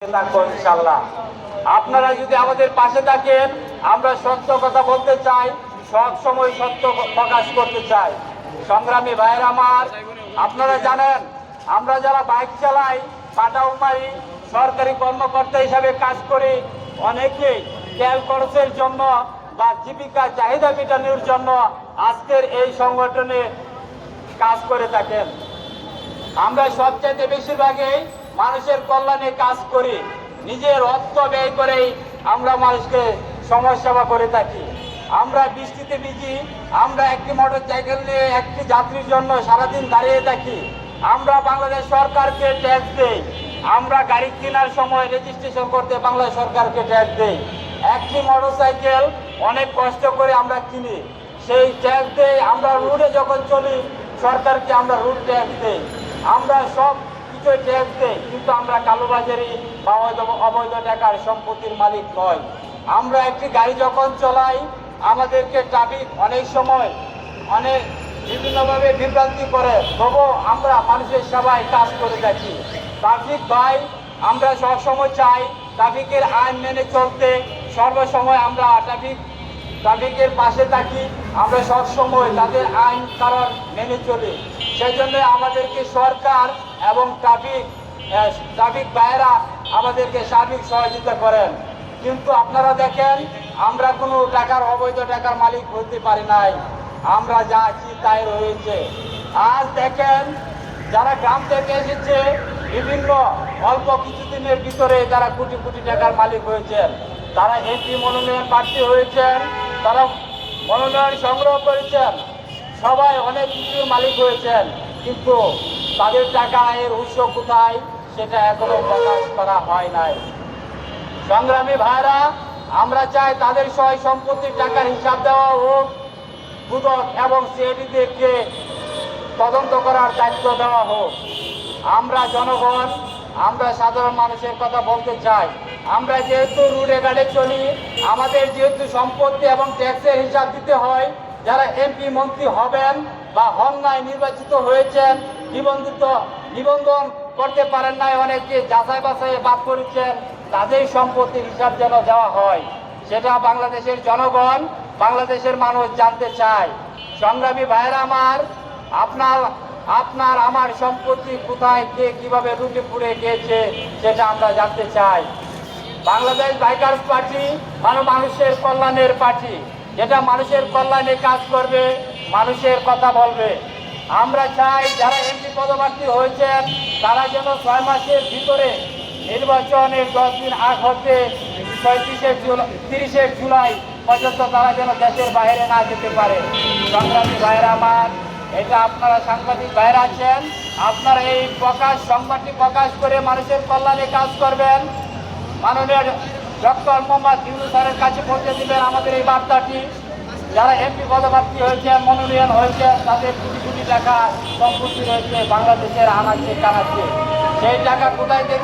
ইনশাআল্লাহ আপনারা যদি আমাদের পাশে থাকেন, আমরা সত্য কথা বলতে চাই, সব সময় সত্য প্রকাশ করতে চাই। সংগ্রামী ভাইয়ের আমার, আপনারা জানেন আমরা যারা বাইক চালাই, পাটাও মারি, সরকারি কর্মকর্তা হিসাবে কাজ করি, অনেকেই তেল খরচের জন্য বা জীবিকা চাহিদা মেটানোর জন্য আজকের এই সংগঠনে কাজ করে থাকেন। আমরা সবচাইতে বেশিরভাগই মানুষের কল্যাণে কাজ করি, নিজের অর্থ ব্যয় করেই আমরা মানুষকে সমাজসেবা করে থাকি। আমরা বৃষ্টিতে ভিজি, আমরা একটি মোটর সাইকেল নিয়ে একটি যাত্রীর জন্য সারাদিন দাঁড়িয়ে থাকি। আমরা বাংলাদেশ সরকারকে ট্যাক্স দেই, আমরা গাড়ি কেনার সময় রেজিস্ট্রেশন করতে বাংলাদেশ সরকারকে ট্যাক্স দেই। একটি মোটর সাইকেল অনেক কষ্ট করে আমরা কিনি, সেই ট্যাক্স দেই। আমরা রুটে যখন চলি, সরকারকে আমরা রুট ট্যাক্স দেই। আমরা সব কিছুই ট্যাক্স দেই, কিন্তু আমরা কালোবাজারি বা অবৈধ টাকার সম্পত্তির মালিক নয়। আমরা একটি গাড়ি যখন চলাই, আমাদেরকে ট্রাফিক অনেক সময় অনেক বিভিন্নভাবে বিভ্রান্তি করে, তবুও আমরা মানুষের সেবায় কাজ করে থাকি। ট্রাফিক ভাই, আমরা সবসময় চাই ট্রাফিকের আইন মেনে চলতে। সর্বসময় আমরা ট্রাফিকের পাশে থাকি, আমরা সবসময় তাদের আইন কারণ মেনে চলি। সেই জন্য আমাদেরকে সরকার এবং ট্রাফিক ভাইয়েরা আমাদেরকে সার্বিক সহযোগিতা করেন। কিন্তু আপনারা দেখেন, আমরা কোনো অবৈধ টাকার মালিক হতে পারি নাই, আমরা যা আছি তাই রয়েছে। আজ দেখেন, যারা গ্রাম থেকে এসেছে, বিভিন্ন অল্প কিছুদিনের ভিতরে তারা কোটি কোটি টাকার মালিক হয়েছেন, তারা এমপি মনোনয়ন প্রার্থী হয়েছেন, তারা মনোনয়ন সংগ্রহ করেছেন, সবাই অনেক কিছুর মালিক হয়েছেন, কিন্তু তাদের টাকা এর উৎস কোথায় সেটা এখনো প্রকাশ করা হয় নাই। সংগ্রামী ভাইরা, আমরা চাই তাদের সহায় সম্পত্তির টাকার হিসাব দেওয়া হোক, দুদক এবং সিআইডিদেরকে তদন্ত করার দায়িত্ব দেওয়া হোক। আমরা জনগণ, আমরা সাধারণ মানুষের কথা বলতে চাই। আমরা যেহেতু রুটে গাড়ি চলি, আমাদের যেহেতু সম্পত্তি এবং ট্যাক্সের হিসাব দিতে হয়। যারা এমপি মন্ত্রী হবেন বা হন নাই, নির্বাচিত হয়েছেন, নিবন্ধন করতে পারেন নাই, অনেকে যাচাই বাছাই বাদ করেছেন, তাদের সম্পত্তির হিসাব যেন দেওয়া হয়, সেটা বাংলাদেশের জনগণ, বাংলাদেশের মানুষ জানতে চায়। সংগ্রামী ভাইয়েরা আমার, আপনার আমার সম্পত্তি কোথায়, কে কিভাবে লুটে পুড়ে গিয়েছে, সেটা আমরা জানতে চাই। বাংলাদেশ বাইকার্স পার্টি মানুষের কল্যাণের পার্টি, যেটা মানুষের কল্যাণে কাজ করবে, মানুষের কথা বলবে। আমরা চাই যারা এমপি পদপ্রার্থী হয়েছেন, তারা যেন 6 মাসের ভিতরে নির্বাচনের 10 দিন আগ হতে 30 জুলাই পর্যন্ত তারা যেন দেশের বাইরে না যেতে পারে। সংগ্রামী ভাইয়েরা আমার, এটা আপনারা সাংবাদিক ভাইয়েরা আছেন, আপনারা এই সংবাদটি প্রকাশ করে মানুষের কল্যাণে কাজ করবেন। মাননীয় ডক্টর মোহাম্মদ ইউনূস স্যারের কাছে পৌঁছে দিবেন আমাদের এই বার্তাটি। যারা এমপি পদপ্রার্থী হয়েছেন, মনোনয়ন হয়েছে, তাদের কোটি কোটি টাকা সম্পত্তি রয়েছে বাংলাদেশের আনাচে কানাচে, সেই টাকা কোথায়